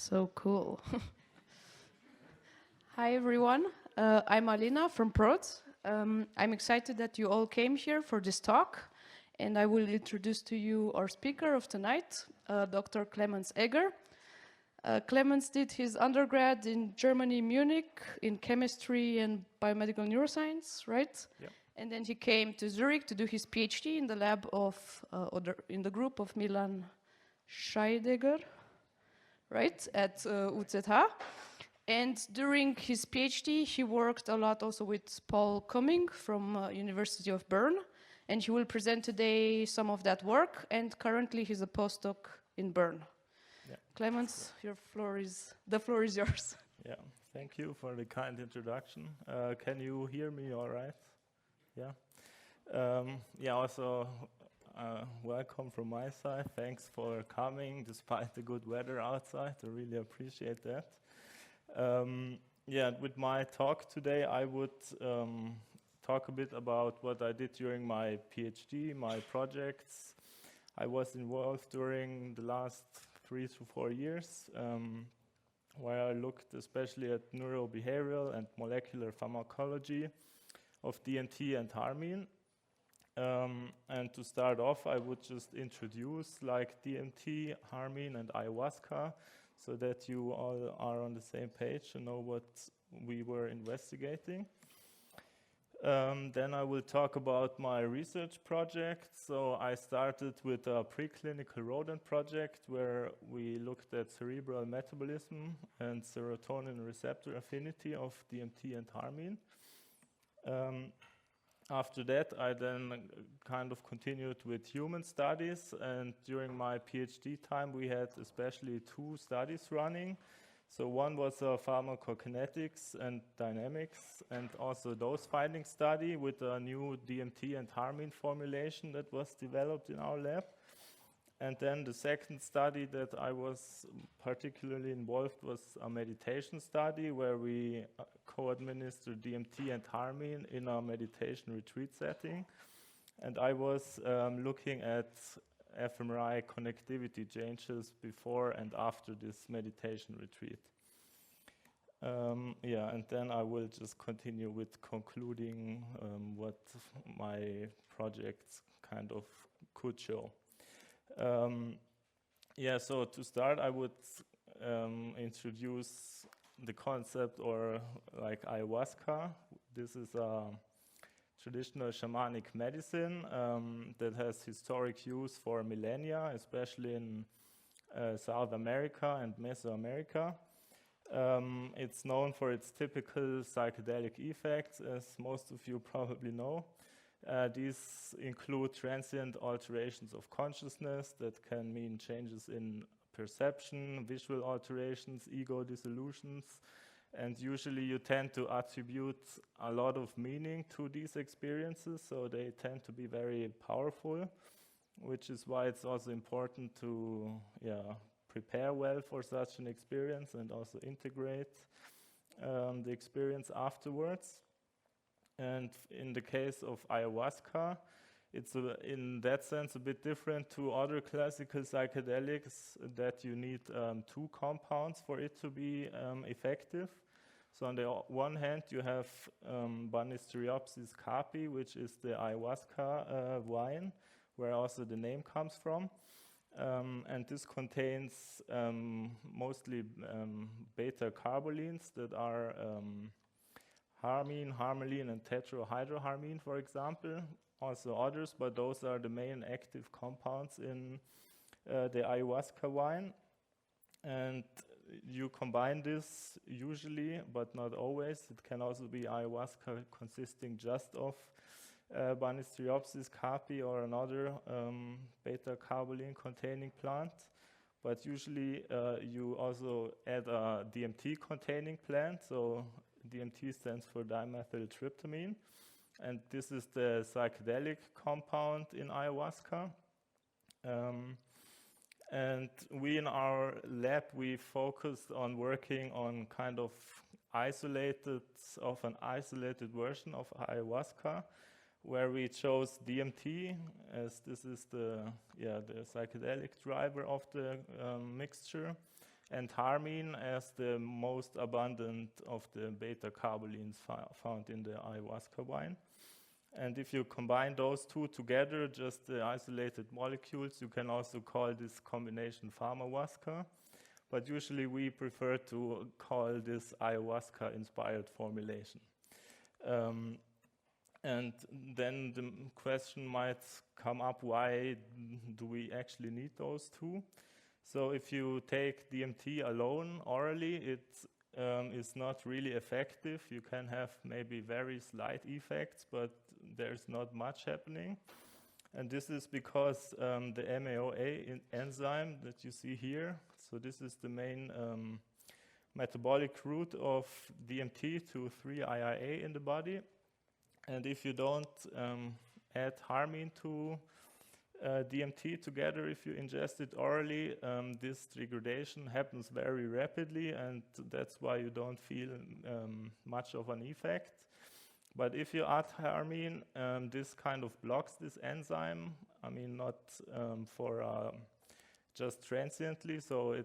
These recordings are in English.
So cool. Hi, everyone. I'm Alina from Prod. I'm excited that you all came here for this talk, and I will introduce to you our speaker of tonight, Dr. Klemens Egger. Klemens did his undergrad in Germany, Munich, in chemistry and biomedical neuroscience, right? Yep. And then he came to Zurich to do his PhD in the lab of, in the group of Milan Scheidegger, right, at UZH. And during his PhD, he worked a lot also with Paul Cumming from University of Bern. And he will present today some of that work. And currently, he's a postdoc in Bern. Yeah. Klemens, the floor is yours. Yeah, thank you for the kind introduction. Can you hear me all right? Yeah. Also, welcome from my side. Thanks for coming despite the good weather outside. I really appreciate that. With my talk today, I would talk a bit about what I did during my PhD, my projects I was involved during the last 3 to 4 years, where I looked especially at neurobehavioral and molecular pharmacology of DMT and Harmine. And to start off, I would just introduce like DMT, Harmine, and ayahuasca, so that you all are on the same page and know what we were investigating. Then I will talk about my research project. So I started with a preclinical rodent project where we looked at cerebral metabolism and serotonin receptor affinity of DMT and Harmine. After that, I then kind of continued with human studies, and during my PhD time, we had especially 2 studies running. So one was a pharmacokinetics and dynamics, and also dose-finding study with a new DMT and Harmine formulation that was developed in our lab. And then the second study that I was particularly involved was a meditation study where we co-administered DMT and Harmine in a meditation retreat setting. And I was looking at fMRI connectivity changes before and after this meditation retreat. And then I will just continue with concluding what my projects kind of could show. So to start, I would introduce the concept or like ayahuasca. This is a traditional shamanic medicine that has historic use for millennia, especially in South America and Mesoamerica. It's known for its typical psychedelic effects, as most of you probably know. These include transient alterations of consciousness that can mean changes in perception, visual alterations, ego dissolutions, and usually you tend to attribute a lot of meaning to these experiences, so they tend to be very powerful, which is why it's also important to prepare well for such an experience and also integrate the experience afterwards. And in the case of ayahuasca, it's in that sense a bit different to other classical psychedelics that you need 2 compounds for it to be effective. So on the one hand, you have Banisteriopsis capi, which is the ayahuasca wine, where also the name comes from. And this contains mostly beta carbolines that are Harmine, harmaline, and tetrahydroharmine, for example. Also others, but those are the main active compounds in the ayahuasca wine. And you combine this usually, but not always. It can also be ayahuasca consisting just of Banisteriopsis capi or another beta carboline containing plant. But usually you also add a DMT containing plant. So DMT stands for dimethyltryptamine, and this is the psychedelic compound in ayahuasca. And we in our lab, we focused on working on kind of an isolated version of ayahuasca, where we chose DMT as this is the psychedelic driver of the mixture. and Harmine as the most abundant of the beta-carbolines found in the ayahuasca wine. And if you combine those two together, just the isolated molecules, you can also call this combination pharmahuasca. But usually we prefer to call this ayahuasca-inspired formulation. And then the question might come up, why do we actually need those two? So if you take DMT alone orally, it is not really effective. You can have maybe very slight effects, but there's not much happening. And this is because the MAOA enzyme that you see here, so this is the main metabolic route of DMT to 3-IIA in the body. And if you don't add Harmine to DMT together, if you ingest it orally, this degradation happens very rapidly, and that's why you don't feel much of an effect. But if you add Harmine, this kind of blocks this enzyme. I mean, not for just transiently, so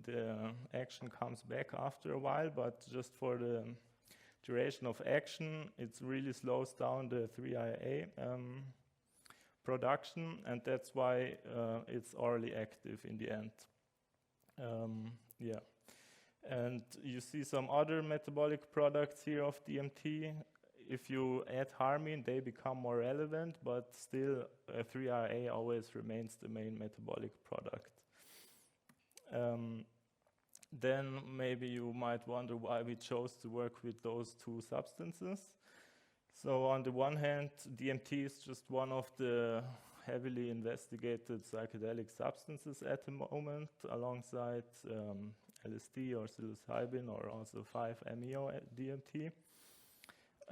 the action comes back after a while, but just for the duration of action, it really slows down the 3-IIA production, and that's why it's orally active in the end. Yeah, and you see some other metabolic products here of DMT. If you add Harmine, they become more relevant, but still 3-IIA always remains the main metabolic product. Then maybe you might wonder why we chose to work with those two substances. So on the one hand, DMT is just one of the heavily investigated psychedelic substances at the moment, alongside LSD or psilocybin or also 5-MeO-DMT.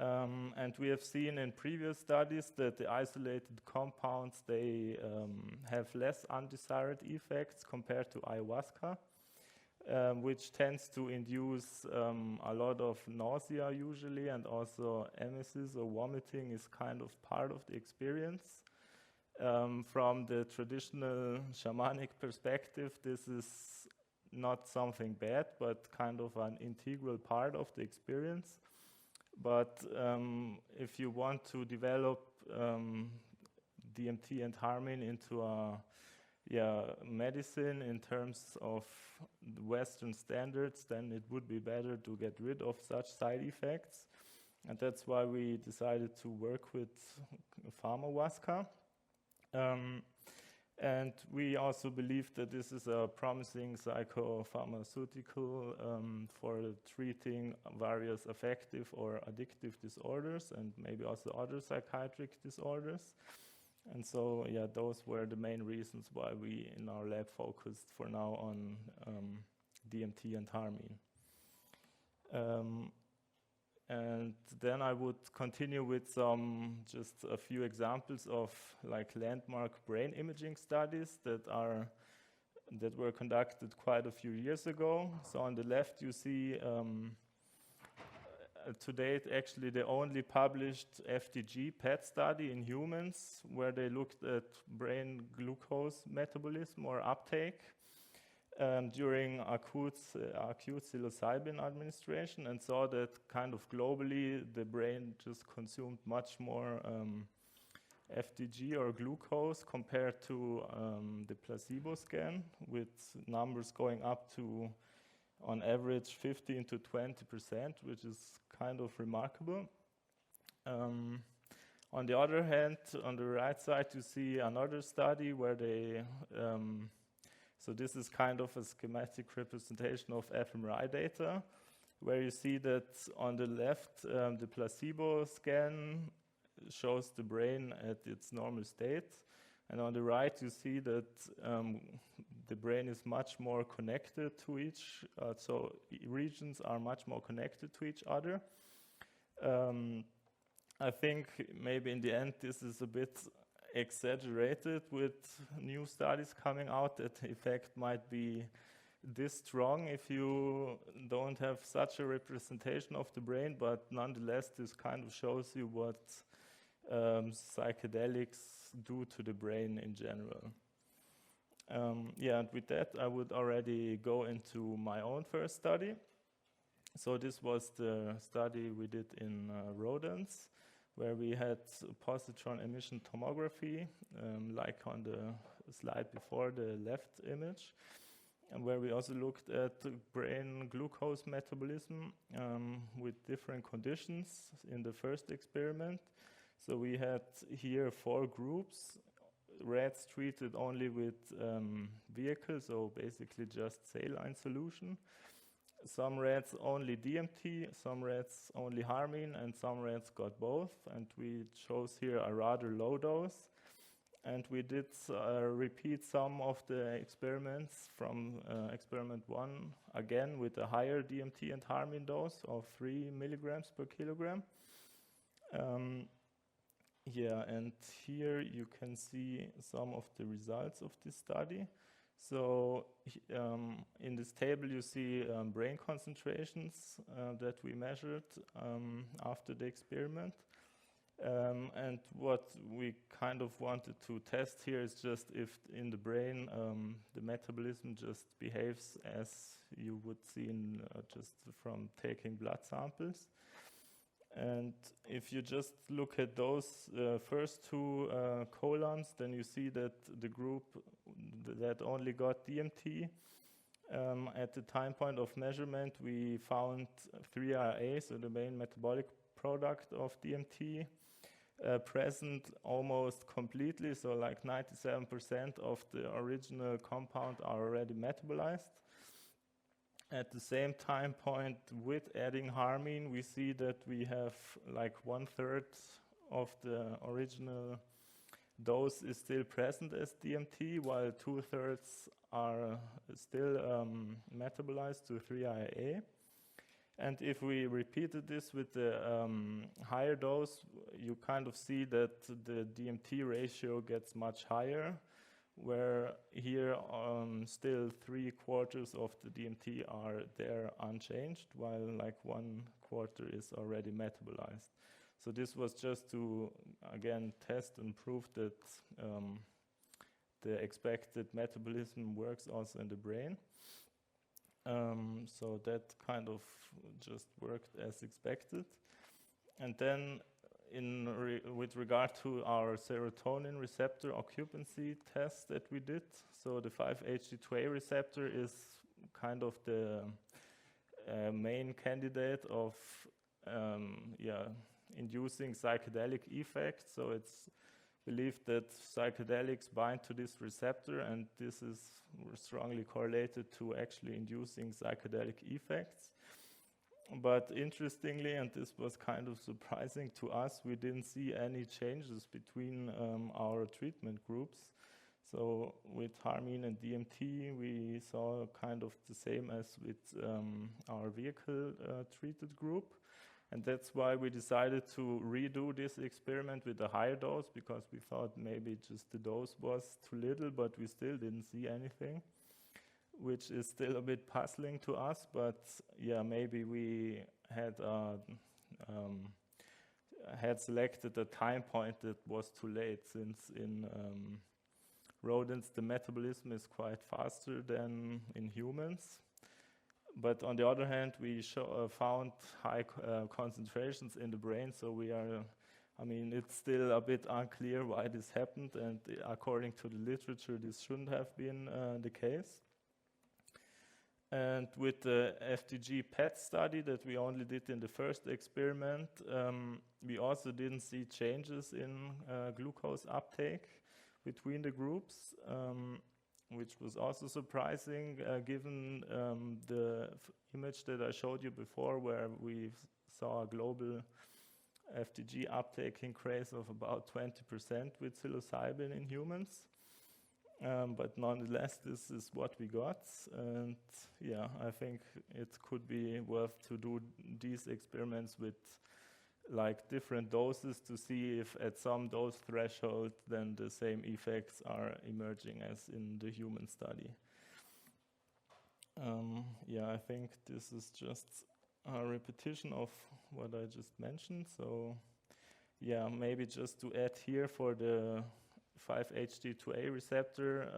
And we have seen in previous studies that the isolated compounds, they have less undesired effects compared to ayahuasca, which tends to induce a lot of nausea usually, and also emesis or vomiting is kind of part of the experience. From the traditional shamanic perspective, this is not something bad, but kind of an integral part of the experience. But if you want to develop DMT and Harmine into a medicine in terms of Western standards, then it would be better to get rid of such side effects. And that's why we decided to work with pharmahuasca. And we also believe that this is a promising psychopharmaceutical for treating various affective or addictive disorders and maybe also other psychiatric disorders. And so, yeah, those were the main reasons why we in our lab focused for now on DMT and Harmine. And then I would continue with just a few examples of like landmark brain imaging studies that were conducted quite a few years ago. So on the left you see to date actually the only published FDG PET study in humans where they looked at brain glucose metabolism or uptake during acute psilocybin administration, and saw that kind of globally the brain just consumed much more FDG or glucose compared to the placebo scan, with numbers going up to on average 15 to 20%, which is kind of remarkable. On the other hand, on the right side you see another study where they so this is kind of a schematic representation of fMRI data, where you see that on the left, the placebo scan shows the brain at its normal state. And on the right, you see that the brain is much more connected to each, so regions are much more connected to each other. I think maybe in the end, this is a bit exaggerated with new studies coming out, that the effect might be this strong if you don't have such a representation of the brain, but nonetheless this kind of shows you what psychedelics do to the brain in general. Yeah, and with that, I would already go into my own first study. So this was the study we did in rodents, where we had positron emission tomography, like on the slide before the left image, and where we also looked at brain glucose metabolism with different conditions in the first experiment. So we had here 4 groups. Rats treated only with vehicle, so basically just saline solution. Some rats only DMT, some rats only Harmine, and some rats got both. And we chose here a rather low dose. And we did repeat some of the experiments from experiment 1, again with a higher DMT and Harmine dose of 3 milligrams per kilogram. Yeah, and here you can see some of the results of this study. So in this table you see brain concentrations that we measured after the experiment. And what we kind of wanted to test here is just if in the brain the metabolism just behaves as you would see in just from taking blood samples. And if you just look at those first 2 columns, then you see that the group that only got DMT, at the time point of measurement, we found 3-RA, so the main metabolic product of DMT, present almost completely, so like 97% of the original compound are already metabolized. At the same time point with adding Harmine, we see that we have like 1/3 of the original dose is still present as DMT, while 2/3 are still metabolized to 3-RA. And if we repeated this with the higher dose, you kind of see that the DMT ratio gets much higher, where here still 3/4 of the DMT are there unchanged, while like 1/4 is already metabolized. So this was just to, again, test and prove that the expected metabolism works also in the brain. So that kind of just worked as expected. And then with regard to our serotonin receptor occupancy test that we did, so the 5-HT2A receptor is kind of the main candidate of inducing psychedelic effects. So it's believed that psychedelics bind to this receptor, and this is strongly correlated to actually inducing psychedelic effects. But interestingly, and this was kind of surprising to us, we didn't see any changes between our treatment groups. So with Harmine and DMT, we saw kind of the same as with our vehicle treated group. And that's why we decided to redo this experiment with a higher dose, because we thought maybe just the dose was too little, but we still didn't see anything, which is still a bit puzzling to us. But yeah, maybe we had selected a time point that was too late, since in rodents the metabolism is quite faster than in humans. But on the other hand, we found high concentrations in the brain, so it's still a bit unclear why this happened, and according to the literature, this shouldn't have been the case. And with the FDG PET study that we only did in the first experiment, we also didn't see changes in glucose uptake between the groups, which was also surprising given the image that I showed you before, where we saw a global FDG uptake increase of about 20% with psilocybin in humans. But nonetheless, this is what we got. And yeah, I think it could be worth to do these experiments with like different doses to see if at some dose threshold then the same effects are emerging as in the human study. I think this is just a repetition of what I just mentioned. So yeah, maybe just to add here for the 5-HT2A receptor,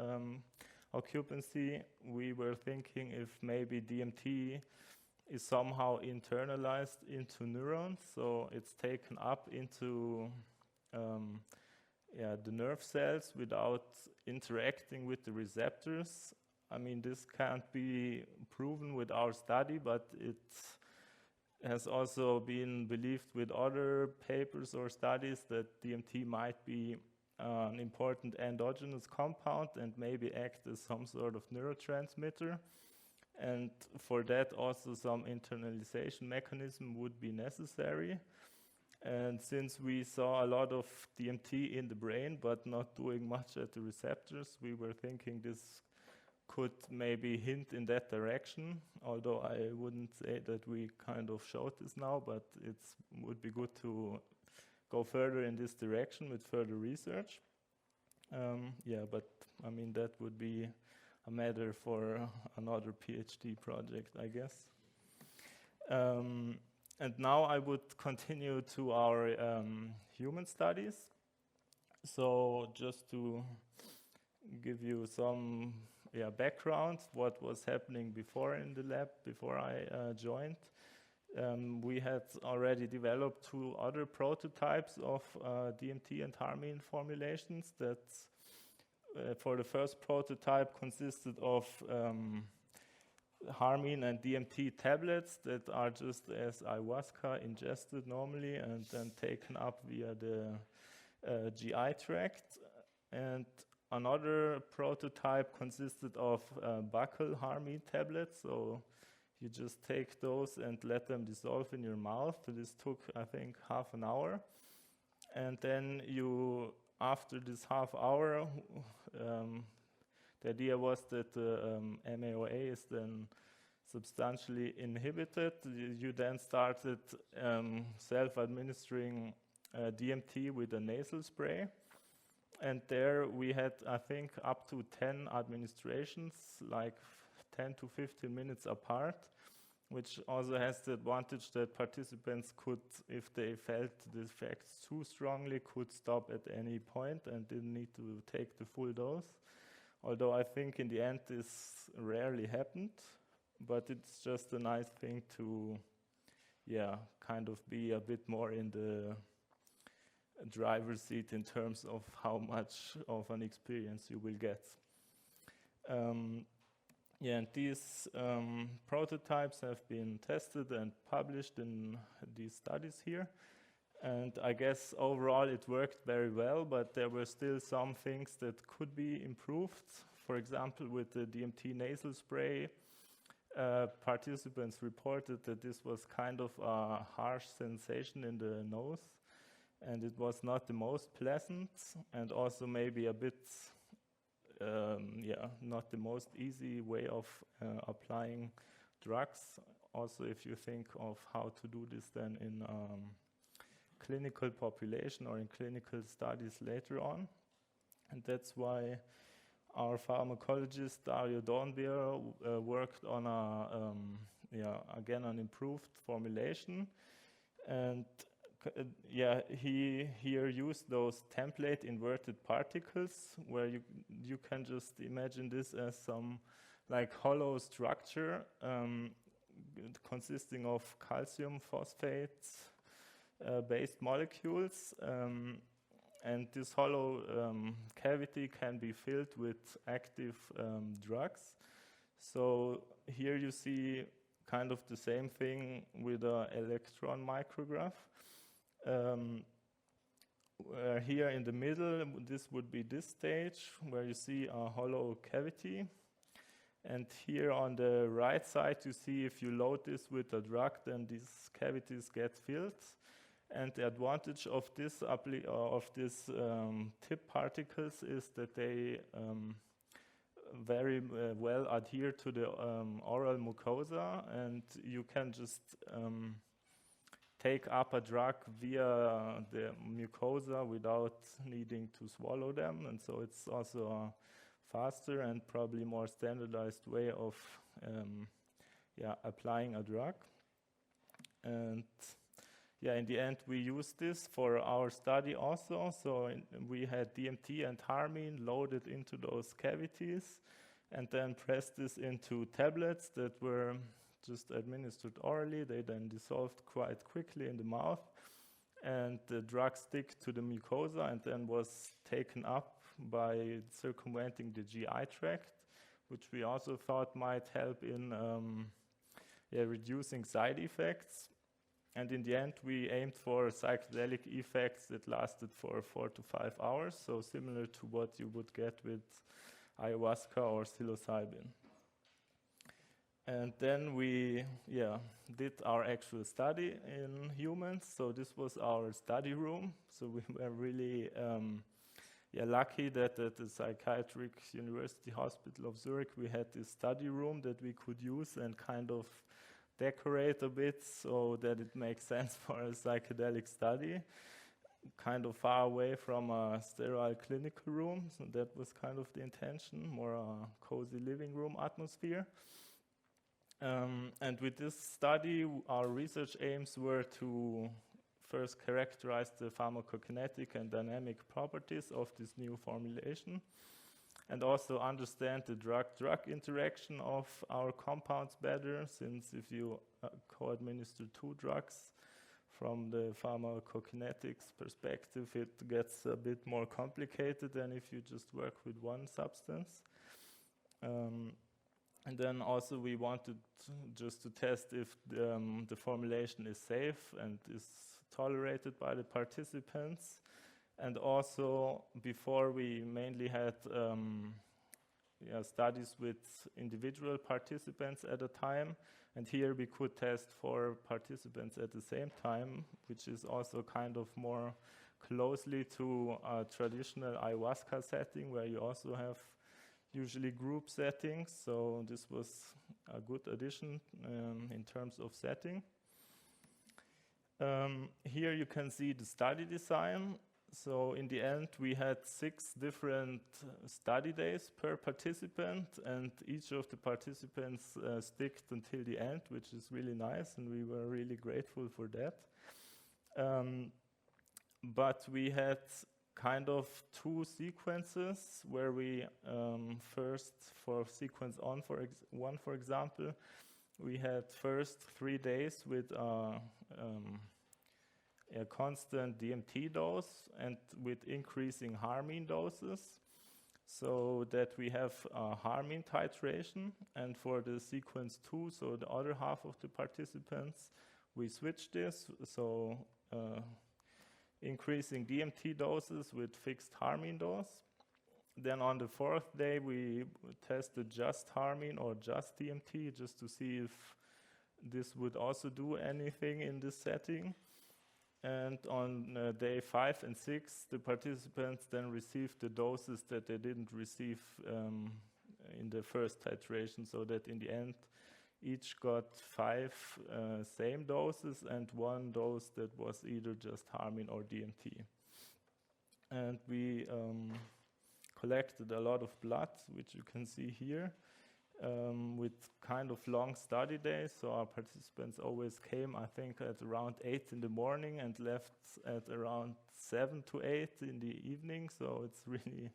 occupancy, we were thinking if maybe DMT is somehow internalized into neurons, so it's taken up into the nerve cells without interacting with the receptors. I mean, this can't be proven with our study, but it has also been believed with other papers or studies that DMT might be an important endogenous compound and maybe act as some sort of neurotransmitter. And for that also some internalization mechanism would be necessary. And since we saw a lot of DMT in the brain but not doing much at the receptors, we were thinking this could maybe hint in that direction, although I wouldn't say that we kind of showed this now, but it would be good to go further in this direction with further research. But I mean, that would be a matter for another PhD project, I guess. And now I would continue to our human studies. So just to give you some background, what was happening before in the lab, before I joined. We had already developed 2 other prototypes of DMT and Harmine formulations that for the first prototype consisted of Harmine and DMT tablets that are just as ayahuasca ingested normally and then taken up via the GI tract. And another prototype consisted of buccal Harmine tablets. So you just take those and let them dissolve in your mouth. This took, I think, half an hour. And then you, after this half hour, the idea was that the MAOA is then substantially inhibited. You then started self-administering DMT with a nasal spray. And there we had, I think, up to 10 administrations, like 10 to 15 minutes apart, which also has the advantage that participants could, if they felt the effects too strongly, could stop at any point and didn't need to take the full dose. Although I think in the end this rarely happened, but it's just a nice thing to, kind of be a bit more in the driver's seat in terms of how much of an experience you will get. And these prototypes have been tested and published in these studies here. And I guess overall it worked very well, but there were still some things that could be improved. For example, with the DMT nasal spray, participants reported that this was kind of a harsh sensation in the nose, and it was not the most pleasant, and also maybe a bit, not the most easy way of applying drugs. Also, if you think of how to do this then in clinical population or in clinical studies later on. And that's why our pharmacologist, Dario Dornbier, worked on again, an improved formulation. And he here used those template inverted particles, where you can just imagine this as some like hollow structure consisting of calcium phosphates based molecules, and this hollow cavity can be filled with active drugs. So here you see kind of the same thing with an electron micrograph. Here in the middle, this would be this stage where you see a hollow cavity. And here on the right side, you see if you load this with a drug, then these cavities get filled. And the advantage of this tip particles is that they very well adhere to the oral mucosa, and you can just take up a drug via the mucosa without needing to swallow them. And so it's also a faster and probably more standardized way of applying a drug. And in the end, we used this for our study also. So we had DMT and Harmine loaded into those cavities. and then pressed this into tablets that were just administered orally. They then dissolved quite quickly in the mouth, and the drug stick to the mucosa and then was taken up by circumventing the GI tract, which we also thought might help in reducing side effects. And in the end, we aimed for psychedelic effects that lasted for 4 to 5 hours, so similar to what you would get with ayahuasca or psilocybin. And then we did our actual study in humans. So this was our study room. So we were really lucky that at the Psychiatric University Hospital of Zurich we had this study room that we could use and kind of decorate a bit so that it makes sense for a psychedelic study, kind of far away from a sterile clinical room. So that was kind of the intention, more a cozy living room atmosphere. And with this study, our research aims were to first characterize the pharmacokinetic and dynamic properties of this new formulation, and also understand the drug-drug interaction of our compounds better, since if you co-administer 2 drugs, from the pharmacokinetics perspective, it gets a bit more complicated than if you just work with one substance. And then also we wanted just to test if the formulation is safe and is tolerated by the participants. And also, before we mainly had studies with individual participants at a time, and here we could test 4 participants at the same time, which is also kind of more closely to a traditional ayahuasca setting, where you also have usually group settings. So this was a good addition in terms of setting. Here you can see the study design. So in the end, we had 6 different study days per participant, and each of the participants sticked until the end, which is really nice, and we were really grateful for that. But we had kind of 2 sequences where we first, for sequence 1, for example, we had first 3 days with a constant DMT dose and with increasing Harmine doses, so that we have Harmine titration. And for the sequence 2, so the other half of the participants, we switched this, so increasing DMT doses with fixed Harmine dose. Then on the 4th day, we tested just Harmine or just DMT, just to see if this would also do anything in this setting. And on day 5 and 6, the participants then received the doses that they didn't receive in the first titration, so that in the end, each got 5 same doses and 1 dose that was either just Harmine or DMT. And we collected a lot of blood, which you can see here, with kind of long study days. So our participants always came, I think, at around 8 in the morning and left at around 7 to 8 in the evening. So it's really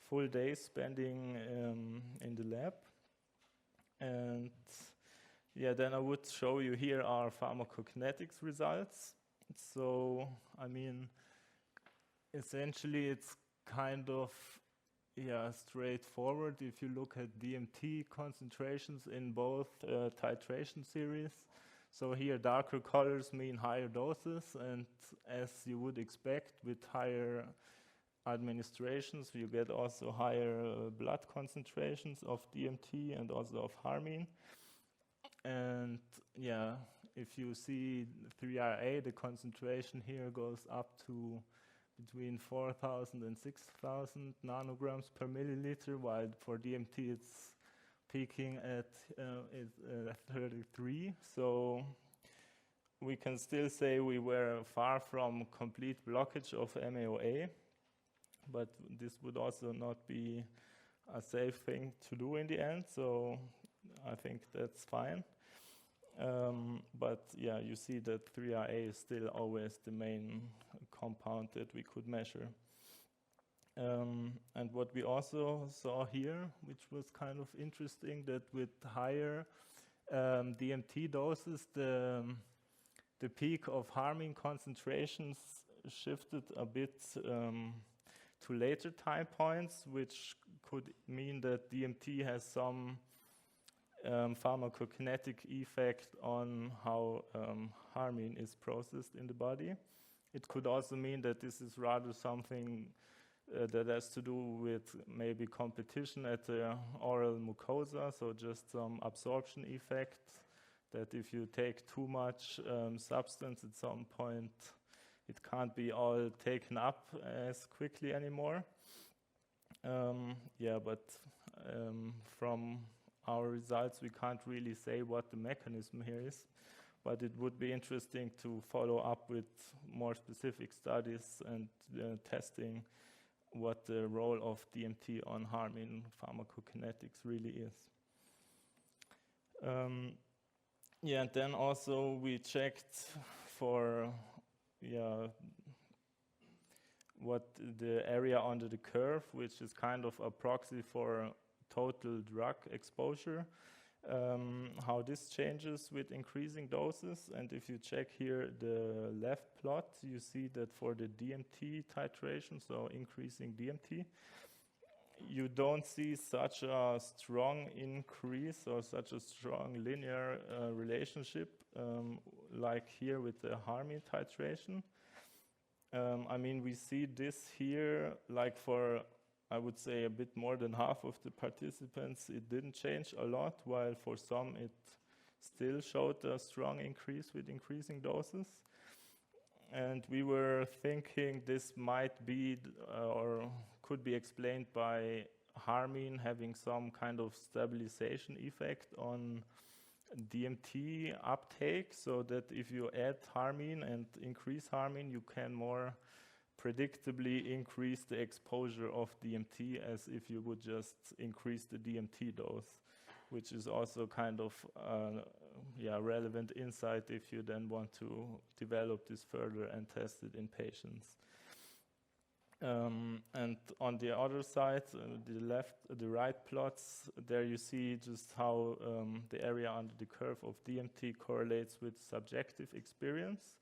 full days spending in the lab. And then I would show you here our pharmacokinetics results. So, I mean, essentially it's kind of straightforward if you look at DMT concentrations in both titration series. So here darker colors mean higher doses, and as you would expect with higher administrations, you get also higher blood concentrations of DMT and also of Harmine. And if you see 3RA, the concentration here goes up to between 4,000 and 6,000 nanograms per milliliter, while for DMT it's peaking at 33. So we can still say we were far from complete blockage of MAOA, but this would also not be a safe thing to do in the end, so I think that's fine. But you see that 3RA is still always the main compound that we could measure. And what we also saw here, which was kind of interesting, that with higher DMT doses, the peak of harmine concentrations shifted a bit to later time points, which could mean that DMT has some pharmacokinetic effect on how harmine is processed in the body. It could also mean that this is rather something that has to do with maybe competition at the oral mucosa, so just some absorption effect, that if you take too much substance at some point, it can't be all taken up as quickly anymore. But from our results, we can't really say what the mechanism here is, but it would be interesting to follow up with more specific studies and testing what the role of DMT on harmine pharmacokinetics really is. And then also we checked for what the area under the curve, which is kind of a proxy for total drug exposure, how this changes with increasing doses. And if you check here the left plot, you see that for the DMT titration, so increasing DMT, you don't see such a strong increase or such a strong linear relationship like here with the harmine titration. I mean, we see this here, like for, I would say, a bit more than half of the participants, it didn't change a lot, while for some it still showed a strong increase with increasing doses. And we were thinking this might be or could be explained by harmine having some kind of stabilization effect on DMT uptake, so that if you add harmine and increase harmine, you can more predictably increase the exposure of DMT as if you would just increase the DMT dose, which is also kind of relevant insight if you then want to develop this further and test it in patients. And on the other side, the right plots, there you see just how the area under the curve of DMT correlates with subjective experience.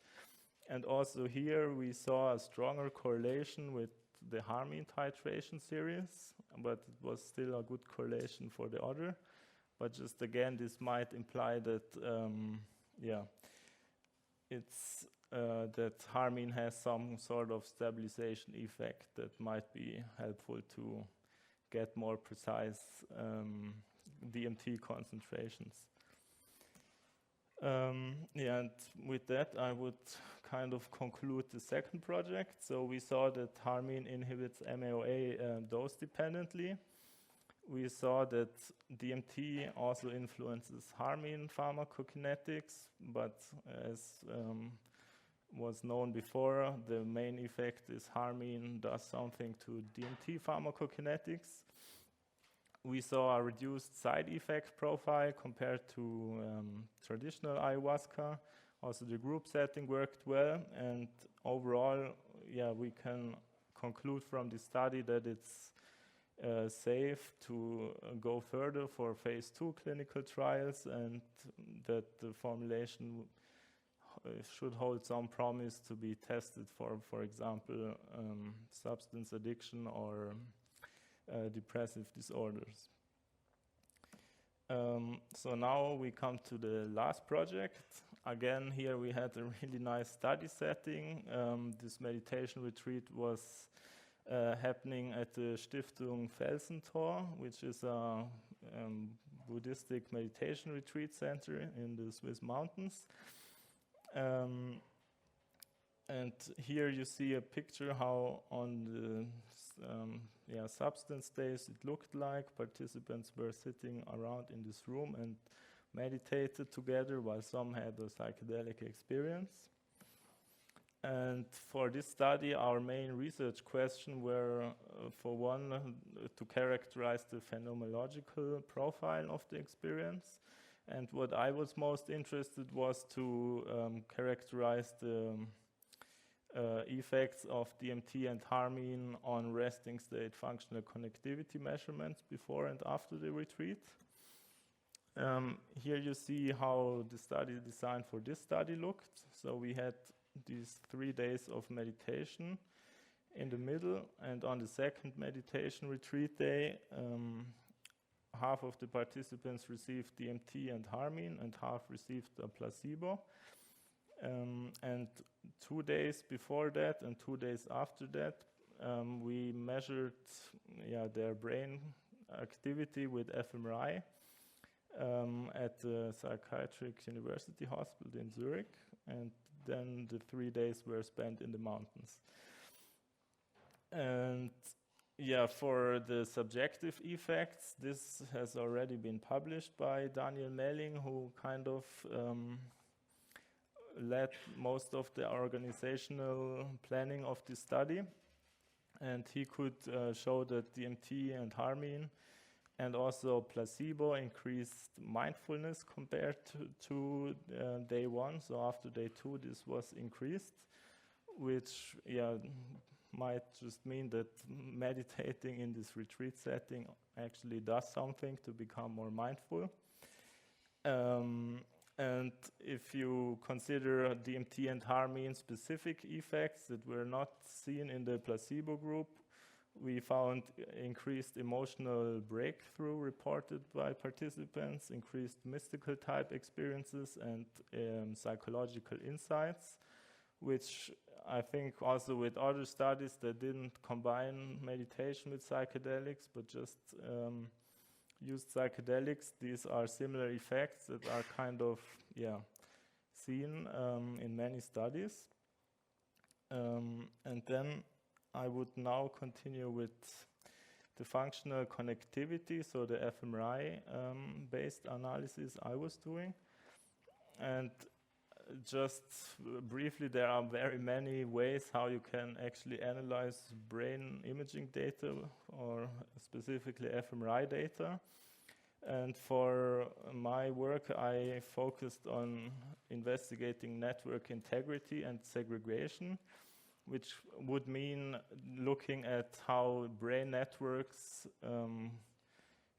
And also here we saw a stronger correlation with the harmine titration series, but it was still a good correlation for the other. But just again, this might imply that, it's that harmine has some sort of stabilization effect that might be helpful to get more precise DMT concentrations. And with that, I would kind of conclude the second project. So we saw that harmine inhibits MAOA dose dependently. We saw that DMT also influences harmine pharmacokinetics, but as was known before, the main effect is harmine does something to DMT pharmacokinetics. We saw a reduced side effect profile compared to traditional ayahuasca. Also, the group setting worked well, and overall, we can conclude from the study that it's safe to go further for phase 2 clinical trials, and that the formulation should hold some promise to be tested for example, substance addiction or depressive disorders. So now we come to the last project. Again, here we had a really nice study setting. This meditation retreat was happening at the Stiftung Felsentor, which is a Buddhistic meditation retreat center in the Swiss mountains. And here you see a picture how on the substance days it looked like. Participants were sitting around in this room and meditated together, while some had a psychedelic experience. And for this study, our main research question were, for one, to characterize the phenomenological profile of the experience. And what I was most interested was to characterize the effects of DMT and Harmine on resting state functional connectivity measurements before and after the retreat. Here you see how the study design for this study looked. So we had these 3 days of meditation in the middle, and on the second meditation retreat day, half of the participants received DMT and Harmine and half received a placebo. And 2 days before that and 2 days after that, we measured their brain activity with fMRI at the Psychiatric University Hospital in Zurich, and then the 3 days were spent in the mountains. And for the subjective effects, this has already been published by Daniel Melling, who kind of led most of the organizational planning of the study. And he could show that DMT and Harmine and also placebo increased mindfulness compared to day 1. So after day 2, this was increased, which might just mean that meditating in this retreat setting actually does something to become more mindful. And if you consider DMT and Harmine specific effects that were not seen in the placebo group, we found increased emotional breakthrough reported by participants, increased mystical type experiences, and psychological insights, which I think also with other studies that didn't combine meditation with psychedelics, but just used psychedelics, these are similar effects that are kind of seen in many studies. And then I would now continue with the functional connectivity, so the fMRI based analysis I was doing. And just briefly, there are very many ways how you can actually analyze brain imaging data, or specifically fMRI data. And for my work, I focused on investigating network integrity and segregation, which would mean looking at how brain networks,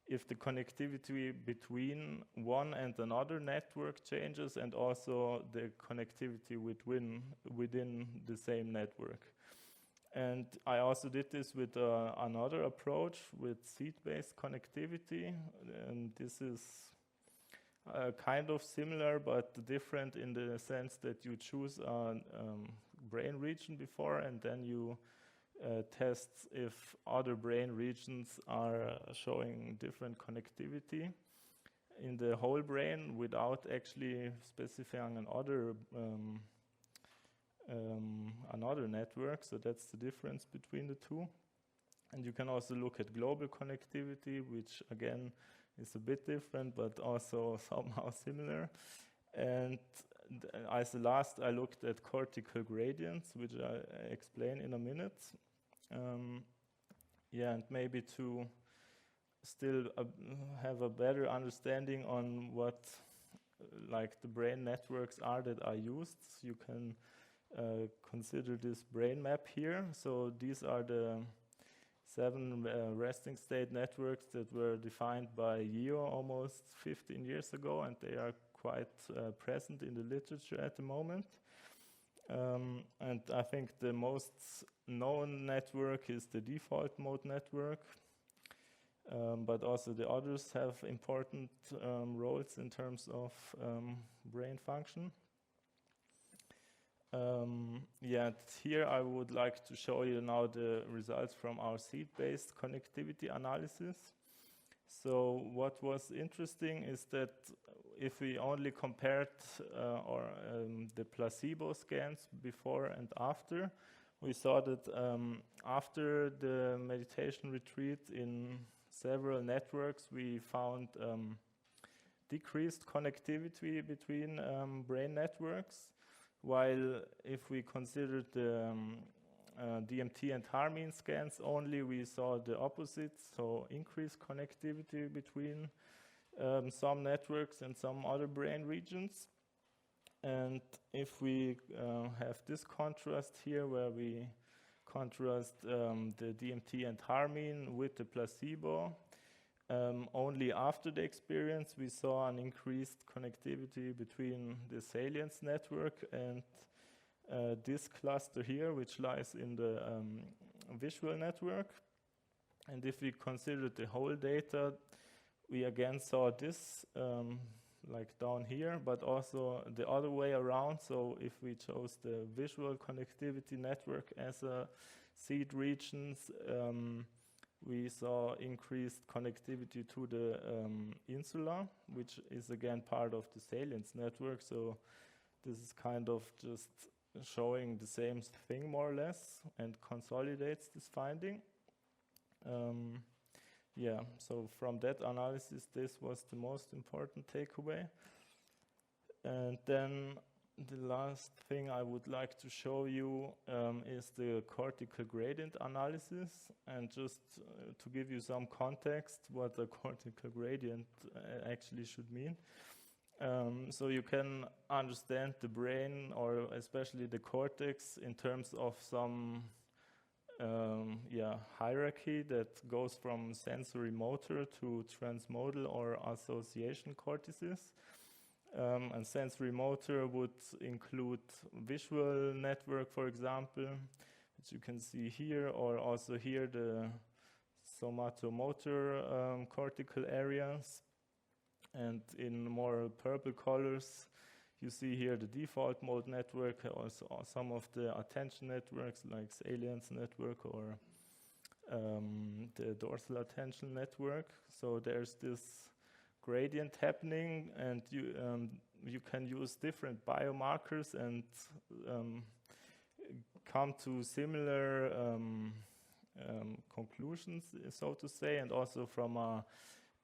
if the connectivity between one and another network changes, and also the connectivity within the same network. And I also did this with another approach with seed-based connectivity, and this is kind of similar but different in the sense that you choose a brain region before, and then you test if other brain regions are showing different connectivity in the whole brain without actually specifying another network. So that's the difference between the two. And you can also look at global connectivity, which again is a bit different but also somehow similar. And as the last, I looked at cortical gradients, which I explain in a minute. And maybe to still have a better understanding on what the brain networks are that are used, you can consider this brain map here. So these are the 7 resting state networks that were defined by Yeo almost 15 years ago, and they are quite present in the literature at the moment. And I think the most known network is the default mode network, but also the others have important roles in terms of brain function. Here I would like to show you now the results from our seed-based connectivity analysis. So what was interesting is that if we only compared the placebo scans before and after, we saw that after the meditation retreat in several networks, we found decreased connectivity between brain networks, while if we considered the DMT and Harmine scans only, we saw the opposite, so increased connectivity between some networks and some other brain regions. And if we have this contrast here, where we contrast the DMT and Harmine with the placebo, only after the experience we saw an increased connectivity between the salience network and this cluster here, which lies in the visual network. And if we considered the whole data, we again saw this like down here, but also the other way around. So if we chose the visual connectivity network as a seed regions, we saw increased connectivity to the insula, which is again part of the salience network. So this is kind of just showing the same thing more or less and consolidates this finding. Yeah, so from that analysis, this was the most important takeaway. And then the last thing I would like to show you is the cortical gradient analysis. And just to give you some context, what a cortical gradient actually should mean. So you can understand the brain, or especially the cortex, in terms of some hierarchy that goes from sensory motor to transmodal or association cortices. And sensory motor would include visual network, for example, which you can see here, or also here the somatomotor cortical areas. And in more purple colors, you see here the default mode network, also some of the attention networks like salience network or the dorsal attention network. So there's this gradient happening, and you can use different biomarkers and come to similar conclusions, so to say, and also from a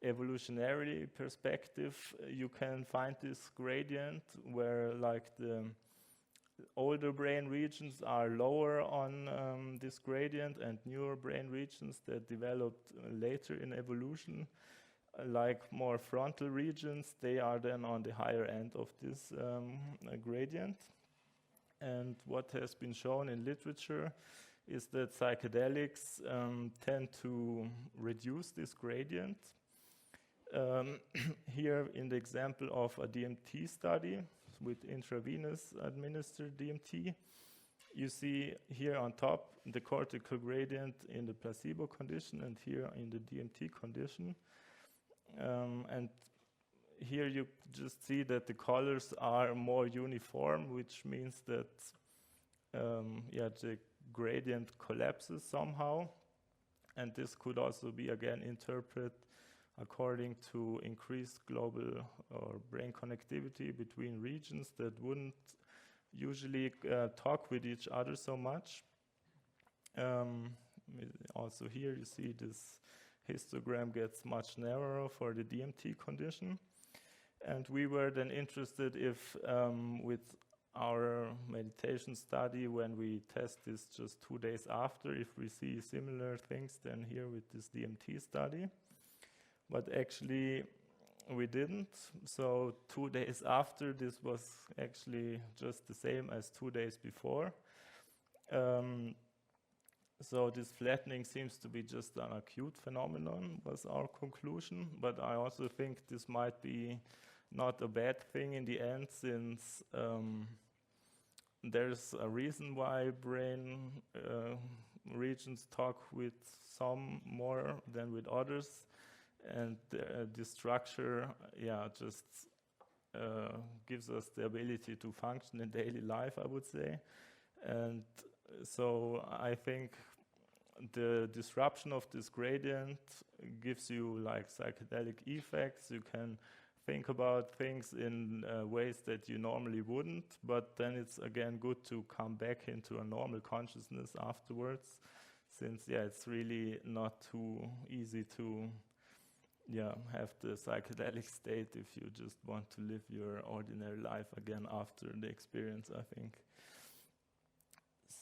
evolutionary perspective, you can find this gradient where like the older brain regions are lower on this gradient, and newer brain regions that developed later in evolution, like more frontal regions, they are then on the higher end of this gradient. And what has been shown in literature is that psychedelics tend to reduce this gradient. Here in the example of a DMT study with intravenous administered DMT, you see here on top the cortical gradient in the placebo condition and here in the DMT condition. And here you just see that the colors are more uniform, which means that the gradient collapses somehow. And this could also be again interpreted according to increased global or brain connectivity between regions that wouldn't usually talk with each other so much. Also here you see this histogram gets much narrower for the DMT condition. And we were then interested if with our meditation study, when we test this just 2 days after, if we see similar things than here with this DMT study. But actually we didn't. So 2 days after, this was actually just the same as 2 days before. So this flattening seems to be just an acute phenomenon, was our conclusion. But I also think this might be not a bad thing in the end, since there's a reason why brain regions talk with some more than with others. And the structure, just gives us the ability to function in daily life, I would say. And so I think the disruption of this gradient gives you like psychedelic effects. You can think about things in ways that you normally wouldn't, but then it's again good to come back into a normal consciousness afterwards, since it's really not too easy to have the psychedelic state if you just want to live your ordinary life again after the experience, I think.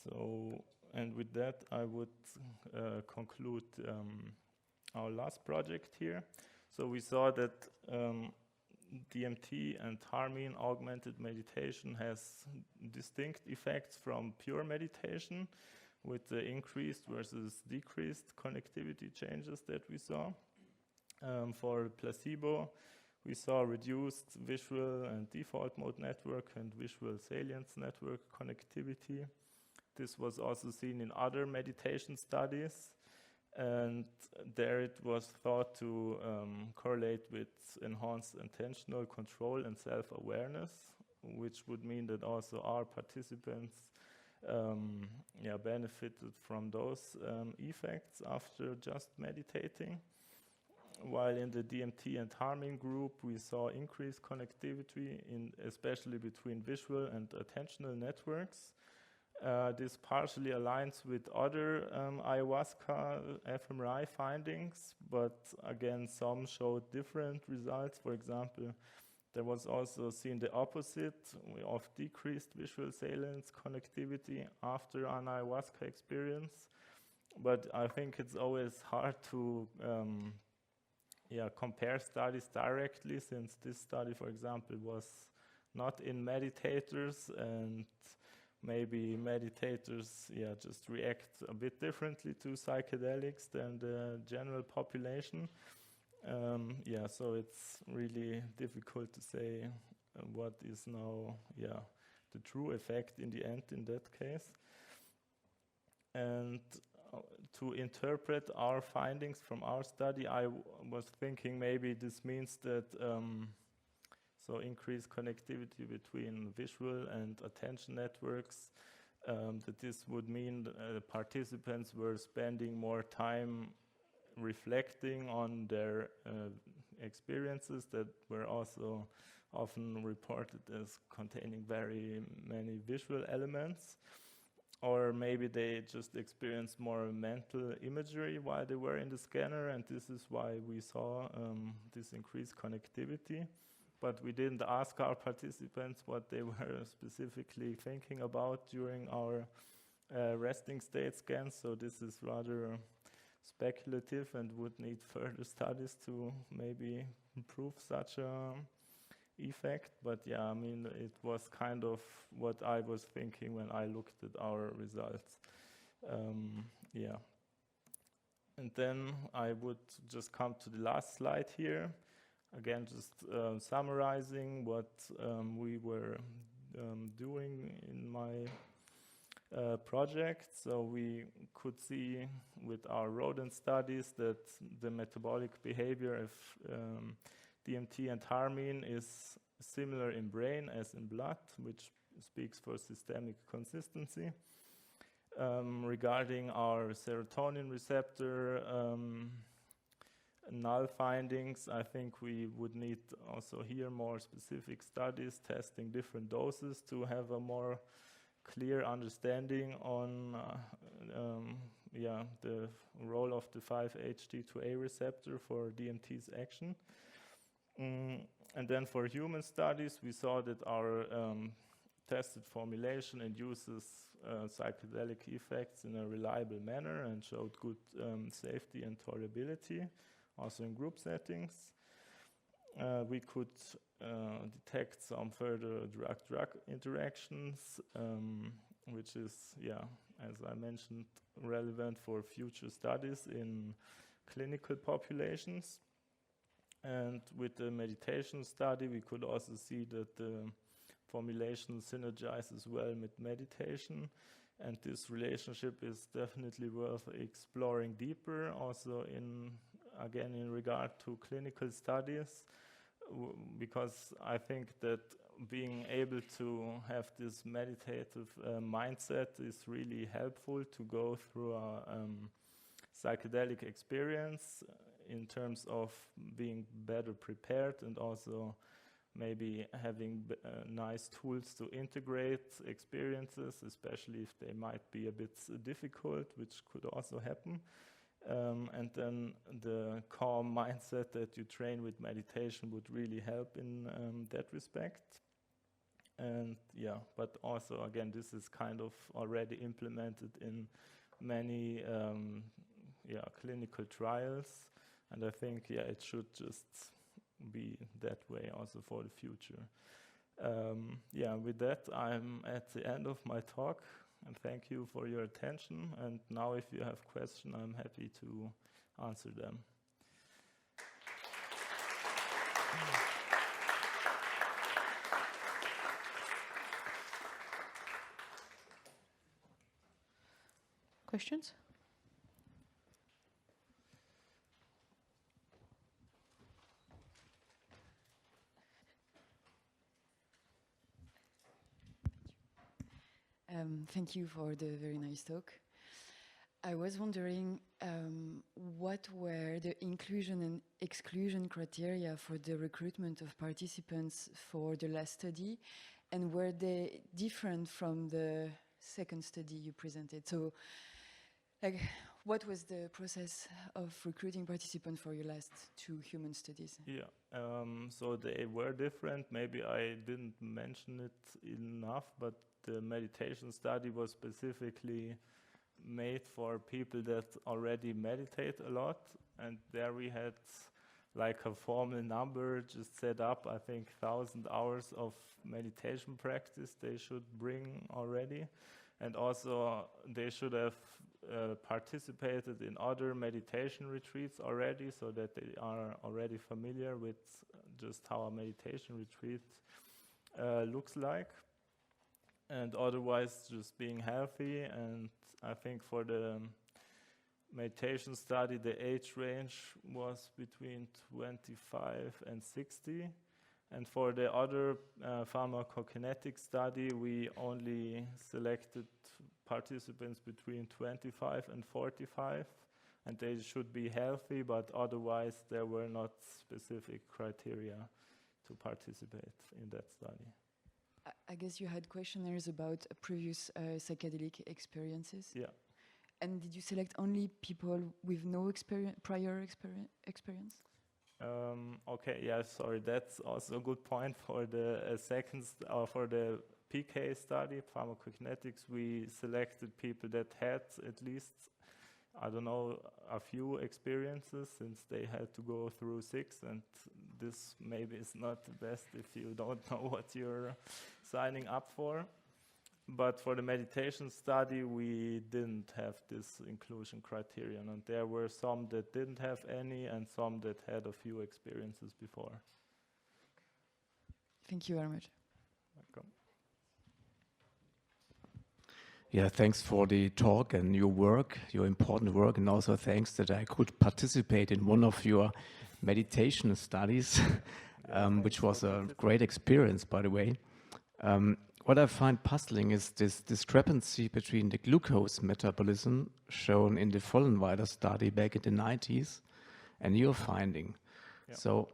So, and with that, I would conclude our last project here. So we saw that DMT and Harmine augmented meditation has distinct effects from pure meditation, with the increased versus decreased connectivity changes that we saw. For placebo, we saw reduced visual and default mode network and visual salience network connectivity. This was also seen in other meditation studies, and there it was thought to correlate with enhanced attentional control and self-awareness, which would mean that also our participants benefited from those effects after just meditating. While in the DMT and Harmine group, we saw increased connectivity, especially between visual and attentional networks. This partially aligns with other ayahuasca fMRI findings, but again, some showed different results. For example, there was also seen the opposite of decreased visual salience connectivity after an ayahuasca experience. But I think it's always hard to compare studies directly, since this study, for example, was not in meditators, and maybe meditators just react a bit differently to psychedelics than the general population. So it's really difficult to say what is now the true effect in the end in that case. And to interpret our findings from our study, I was thinking maybe this means that so increased connectivity between visual and attention networks, that this would mean participants were spending more time reflecting on their experiences that were also often reported as containing very many visual elements. Or maybe they just experienced more mental imagery while they were in the scanner, and this is why we saw this increased connectivity. But we didn't ask our participants what they were specifically thinking about during our resting state scans, so this is rather speculative and would need further studies to maybe prove such a effect. But I mean, it was kind of what I was thinking when I looked at our results. And then I would just come to the last slide here. Again, just summarizing what we were doing in my project. So we could see with our rodent studies that the metabolic behavior of DMT and Harmine is similar in brain as in blood, which speaks for systemic consistency. Regarding our serotonin receptor null findings, I think we would need also here more specific studies testing different doses to have a more clear understanding on the role of the 5-HT2A receptor for DMT's action. And then for human studies, we saw that our tested formulation induces psychedelic effects in a reliable manner and showed good safety and tolerability, also in group settings. We could detect some further drug-drug interactions, which is, as I mentioned, relevant for future studies in clinical populations. And with the meditation study, we could also see that the formulation synergizes well with meditation. And this relationship is definitely worth exploring deeper, also in regard to clinical studies, because I think that being able to have this meditative mindset is really helpful to go through a psychedelic experience in terms of being better prepared and also maybe having nice tools to integrate experiences, especially if they might be a bit difficult, which could also happen. And then the calm mindset that you train with meditation would really help in that respect. And but also again, this is kind of already implemented in many clinical trials. And I think, it should just be that way also for the future. Yeah, with that, I'm at the end of my talk, and thank you for your attention. And now if you have questions, I'm happy to answer them. Questions? Thank you for the very nice talk. I was wondering what were the inclusion and exclusion criteria for the recruitment of participants for the last study, and were they different from the second study you presented? So, like, what was the process of recruiting participants for your last 2 human studies? Yeah, so they were different. Maybe I didn't mention it enough, but the meditation study was specifically made for people that already meditate a lot, and there we had like a formal number just set up. I think 1,000 hours of meditation practice they should bring already, and also they should have participated in other meditation retreats already, so that they are already familiar with just how a meditation retreat looks like, and otherwise just being healthy. And I think for the meditation study, the age range was between 25 and 60. And for the other pharmacokinetic study, we only selected participants between 25 and 45, and they should be healthy, but otherwise there were not specific criteria to participate in that study. I guess you had questionnaires about previous psychedelic experiences. Yeah. And did you select only people with no prior experience? Okay, yeah, sorry, that's also a good point. For the for the PK study, pharmacokinetics, we selected people that had at least, I don't know, a few experiences, since they had to go through 6, and this maybe is not the best if you don't know what you're signing up for. But for the meditation study, we didn't have this inclusion criterion, and there were some that didn't have any and some that had a few experiences before. Thank you very much. Welcome. Yeah, thanks for the talk and your work, your important work, and also thanks that I could participate in one of your meditation studies, which was a great experience, by the way. What I find puzzling is this discrepancy between the glucose metabolism shown in the Vollenweider study back in the 90s and your finding. Yeah. So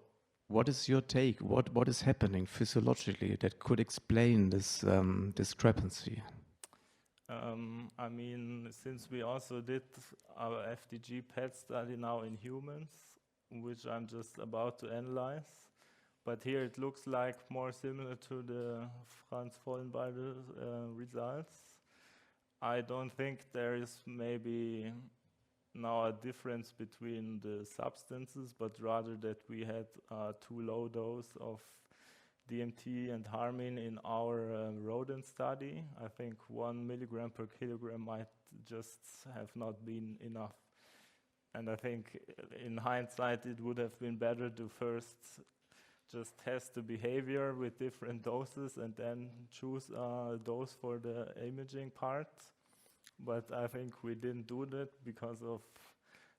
what is your take? What is happening physiologically that could explain this discrepancy? I mean, since we also did our FDG PET study now in humans, which I'm just about to analyze, but here it looks like more similar to the Franz Vollenweider results. I don't think there is maybe now a difference between the substances, but rather that we had too low dose of DMT and Harmine in our rodent study. I think 1 milligram per kilogram might just have not been enough. And I think in hindsight, it would have been better to first just test the behavior with different doses and then choose a dose for the imaging part. But I think we didn't do that because of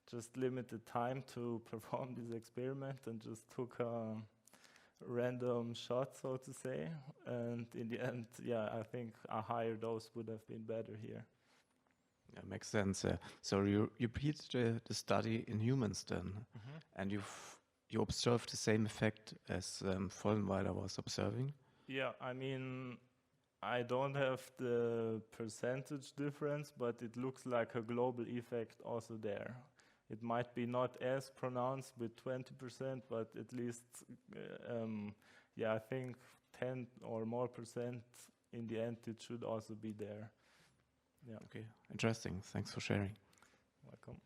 just limited time to perform this experiment, and just took a random shot, so to say. And in the end, yeah, I think a higher dose would have been better here. Yeah, makes sense. So you repeated the study in humans then, and you observed the same effect as Vollenweider was observing? Yeah, I mean, I don't have the percentage difference, but it looks like a global effect also there. It might be not as pronounced with 20%, but at least, yeah, I think 10 or more percent in the end, it should also be there. Yeah. Okay, interesting. Thanks for sharing. Welcome.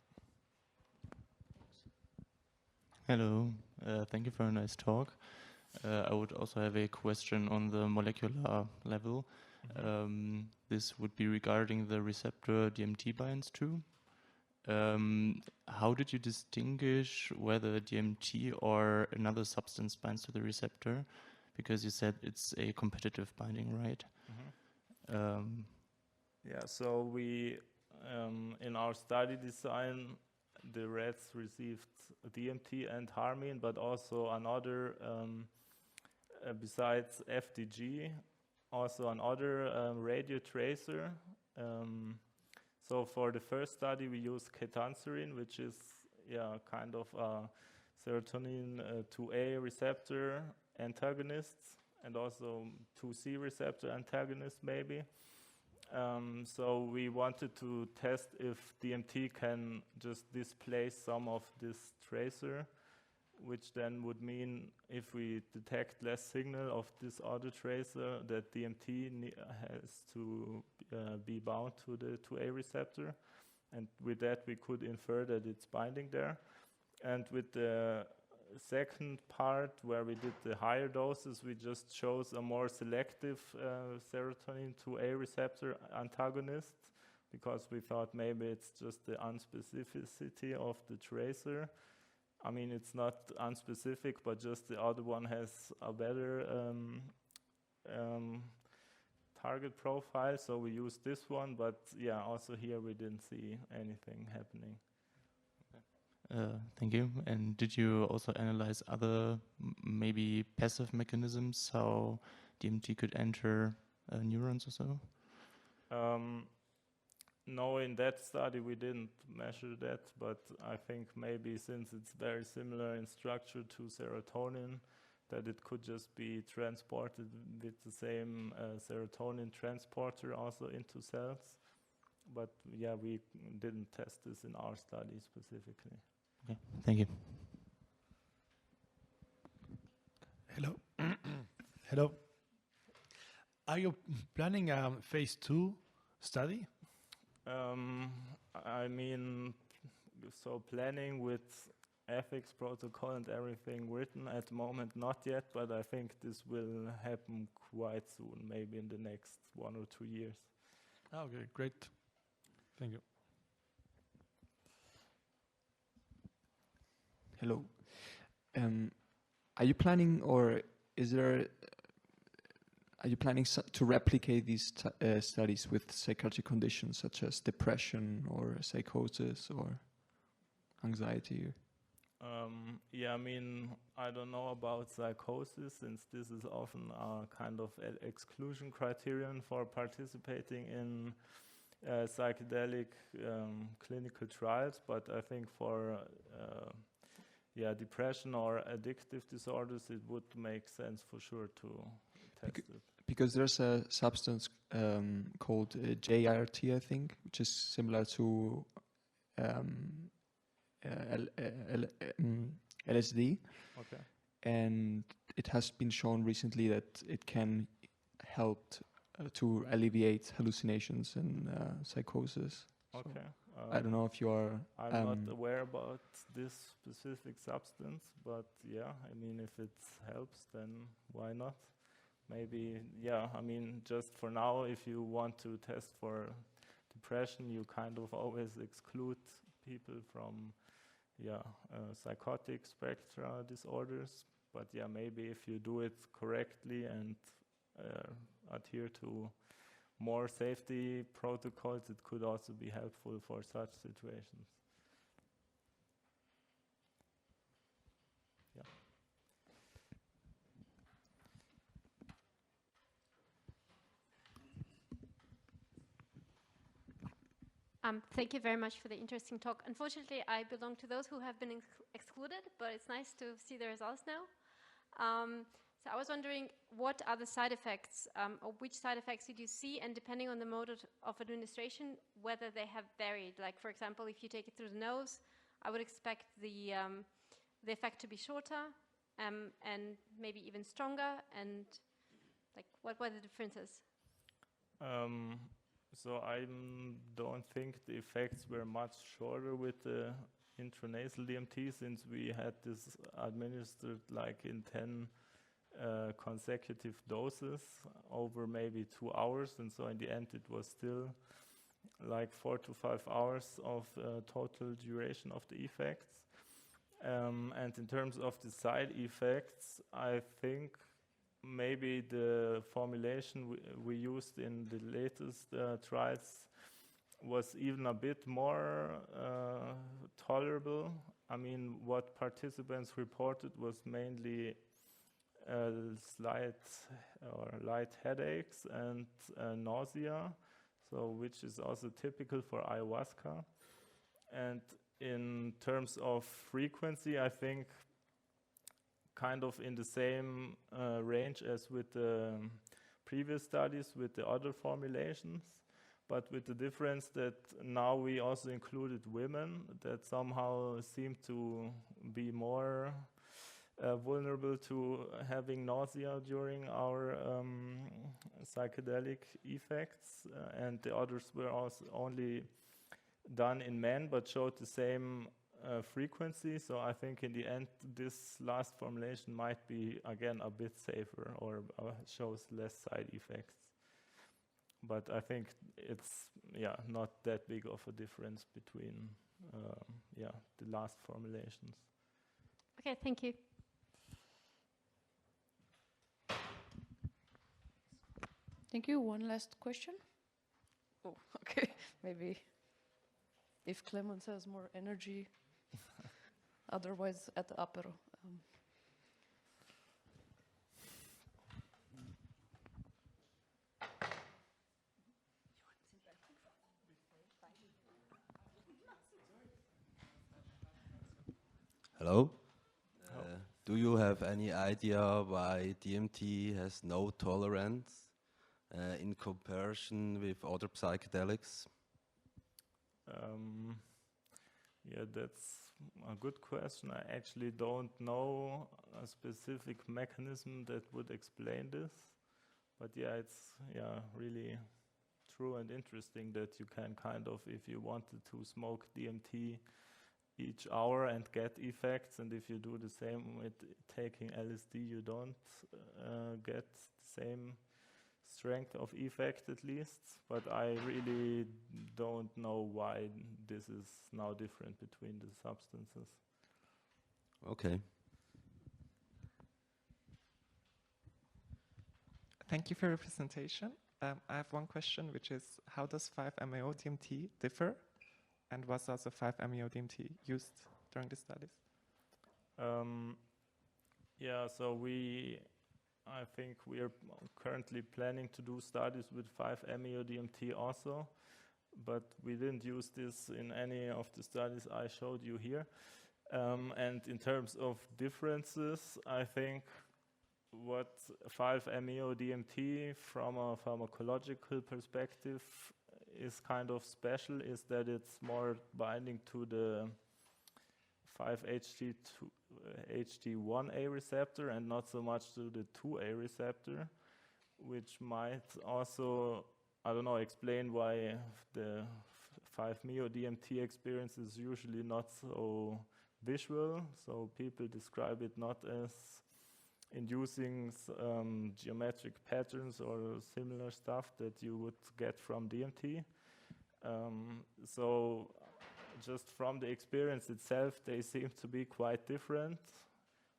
Hello, Thank you for a nice talk. I would also have a question on the molecular level. This would be regarding the receptor DMT binds to. How did you distinguish whether DMT or another substance binds to the receptor? Because you said it's a competitive binding, right? Yeah, so we, in our study design, the rats received DMT and Harmine, but also another, besides FDG, also another radio tracer. So for the first study, we used ketanserin, which is kind of a serotonin 2A receptor antagonist, and also 2C receptor antagonist maybe. So we wanted to test if DMT can just displace some of this tracer, which then would mean if we detect less signal of this other tracer, that DMT has to be bound to the 2A receptor. And with that, we could infer that it's binding there. And with the second part, where we did the higher doses, we just chose a more selective serotonin 2A receptor antagonist, because we thought maybe it's just the unspecificity of the tracer. I mean, it's not unspecific, but just the other one has a better target profile, so we used this one, but yeah, also here we didn't see anything happening. Thank you. And did you also analyze other maybe passive mechanisms, how DMT could enter neurons or so? No, in that study we didn't measure that, but I think maybe since it's very similar in structure to serotonin, that it could just be transported with the same serotonin transporter also into cells. But yeah, we didn't test this in our study specifically. Okay, thank you. Hello. Hello. Are you planning a phase 2 study? I mean, so planning with ethics protocol and everything written at the moment, not yet, but I think this will happen quite soon, maybe in the next 1 or 2 years. Okay, great. Thank you. Hello. Are you planning, or are you planning to replicate these studies with psychiatric conditions such as depression or psychosis or anxiety? Yeah, I mean, I don't know about psychosis, since this is often a kind of exclusion criterion for participating in psychedelic clinical trials, but I think for depression or addictive disorders, it would make sense for sure to test it. Because there's a substance called JRT, I think, which is similar to LSD. Okay. And it has been shown recently that it can help to alleviate hallucinations and psychosis. Okay. So I don't know if you are... I'm not aware about this specific substance, but yeah, I mean, if it helps, then why not? Maybe, yeah, I mean, just for now, if you want to test for depression, you kind of always exclude people from, psychotic spectra disorders. But yeah, maybe if you do it correctly and adhere to more safety protocols, it could also be helpful for such situations. Yeah. Thank you very much for the interesting talk. Unfortunately, I belong to those who have been excluded, but it's nice to see the results now. So I was wondering, what are the side effects, or which side effects did you see, and depending on the mode of administration, whether they have varied? Like, for example, if you take it through the nose, I would expect the effect to be shorter, and maybe even stronger, and like, what were the differences? So I don't think the effects were much shorter with the intranasal DMT, since we had this administered like in 10 consecutive doses over maybe 2 hours, and so in the end it was still like 4 to 5 hours of total duration of the effects. And in terms of the side effects, I think maybe the formulation we used in the latest trials was even a bit more tolerable. I mean, what participants reported was mainly light headaches and nausea, so which is also typical for ayahuasca. And in terms of frequency, I think kind of in the same range as with the previous studies with the other formulations, but with the difference that now we also included women that somehow seem to be more vulnerable to having nausea during our psychedelic effects, and the others were also only done in men but showed the same frequency. So I think in the end this last formulation might be again a bit safer or shows less side effects. But I think it's not that big of a difference between the last formulations. Okay, thank you. Thank you. One last question. Oh, okay. Maybe if Klemens has more energy. Otherwise, at the apero. Hello. Do you have any idea why DMT has no tolerance in comparison with other psychedelics? Yeah, that's a good question. I actually don't know a specific mechanism that would explain this. But yeah, it's really true and interesting that you can kind of, if you wanted to smoke DMT each hour and get effects, and if you do the same with taking LSD, you don't get the same strength of effect at least. But I really don't know why this is now different between the substances. Okay. Thank you for your presentation. I have one question, which is, how does 5-MeO-DMT differ? And was also 5-MeO-DMT used during the studies? So I think we are currently planning to do studies with 5-MeO-DMT also, but we didn't use this in any of the studies I showed you here. And in terms of differences, I think what 5-MeO-DMT from a pharmacological perspective is kind of special is that it's more binding to the 5-HT1A receptor and not so much to the 2A receptor, which might also, explain why the 5-MeO-DMT experience is usually not so visual. So people describe it not as inducing geometric patterns or similar stuff that you would get from DMT. So just from the experience itself, they seem to be quite different,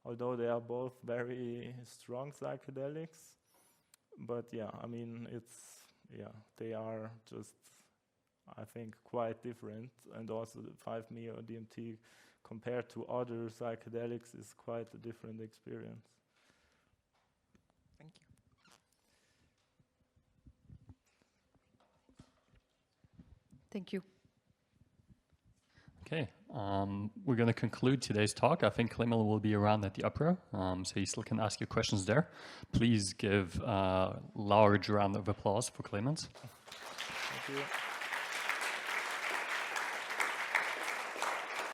although they are both very strong psychedelics. But they are just, I think, quite different. And also the 5-MeO-DMT compared to other psychedelics is quite a different experience. Thank you. Thank you. Okay, we're going to conclude today's talk. I think Klemens will be around at the upper, so you still can ask your questions there. Please give a large round of applause for Klemens. Thank you.